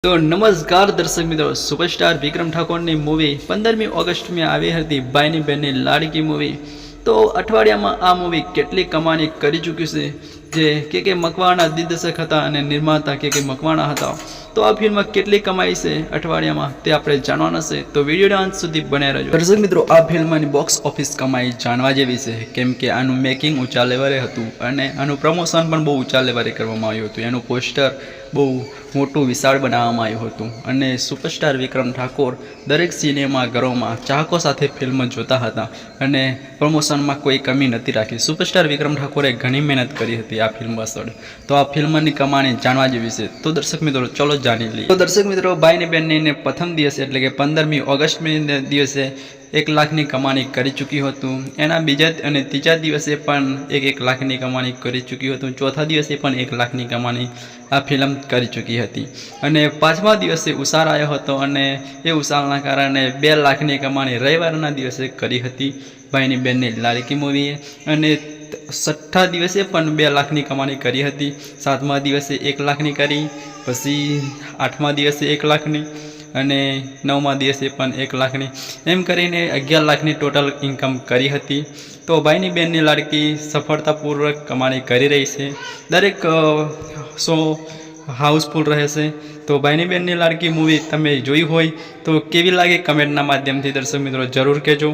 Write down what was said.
તો નમસ્કાર દર્શક મિત્રો, સુપરસ્ટાર વિક્રમ ઠાકોરની મૂવી 15મી ઓગસ્ટમાં આવી હતી ભાઈની બહેનની લાડકી મૂવી। તો અઠવાડિયામાં આ મૂવી કેટલી કમાણી કરી ચૂકી છે, જે કે મકવાણા દિગ્દર્શક હતા અને નિર્માતા કે મકવાણા હતા। તો આ ફિલ્મ કેટલી કમાઈ છે અઠવાડિયામાં તે આપણે જાણવાના છે, તો વિડીયોના અંત સુધી બન્યા રહેજો। દર્શક મિત્રો, આ ફિલ્મની બોક્સ ઓફિસ કમાઈ જાણવા જેવી છે, કેમ કે આનું મેકિંગ ઊંચા લેવલે હતું અને આનું પ્રમોશન પણ બહુ ઊંચા લેવલે કરવામાં આવ્યું હતું। એનું પોસ્ટર બહુ મોટું વિશાળ બનાવવામાં આવ્યું હતું અને સુપરસ્ટાર વિક્રમ ઠાકોર દરેક સિનેમાઘરોમાં ચાહકો સાથે ફિલ્મ જોતા હતા અને પ્રમોશનમાં કોઈ કમી નથી રાખી। સુપરસ્ટાર વિક્રમ ઠાકોરે ઘણી મહેનત કરી હતી આ ફિલ્મ પાછળ। તો આ ફિલ્મની કમાણી જાણવા જેવી છે, તો દર્શક મિત્રો ચલો જાણી લઈએ। તો દર્શક મિત્રો, ભાઈની બહેનને પ્રથમ દિવસે એટલે કે 15મી ઓગસ્ટના દિવસે 1 લાખની કમાણી કરી ચૂક્યું હતું। એના બીજા અને ત્રીજા દિવસે પણ 1 લાખની કમાણી કરી ચૂક્યું હતું। ચોથા દિવસે પણ 1 લાખની કમાણી આ ફિલ્મ કરી ચૂકી હતી અને પાંચમા દિવસે ઉછાળ આવ્યો હતો અને એ ઉછાળના કારણે 2 લાખની કમાણી રવિવારના દિવસે કરી હતી ભાઈની બહેનની લાડકી મૂવીએ। અને છઠ્ઠા દિવસે પણ 2 લાખની કમાણી કરી હતી। સાતમા દિવસે 1 લાખની કરી, પછી આઠમા દિવસે 1 લાખની અને નવમા દિવસે પણ 1 લાખની, એમ કરીને 11 લાખની ટોટલ ઇન્કમ કરી હતી। તો ભાઈની બહેનની લાડકી સફળતાપૂર્વક કમાણી કરી રહી છે। દરેક શો હાઉસફુલ રહેશે। તો ભાઈની બહેનની લાડકી મૂવી તમે જોઈ હોય તો કેવી લાગે કમેન્ટના માધ્યમથી દર્શક મિત્રો જરૂર કહેજો।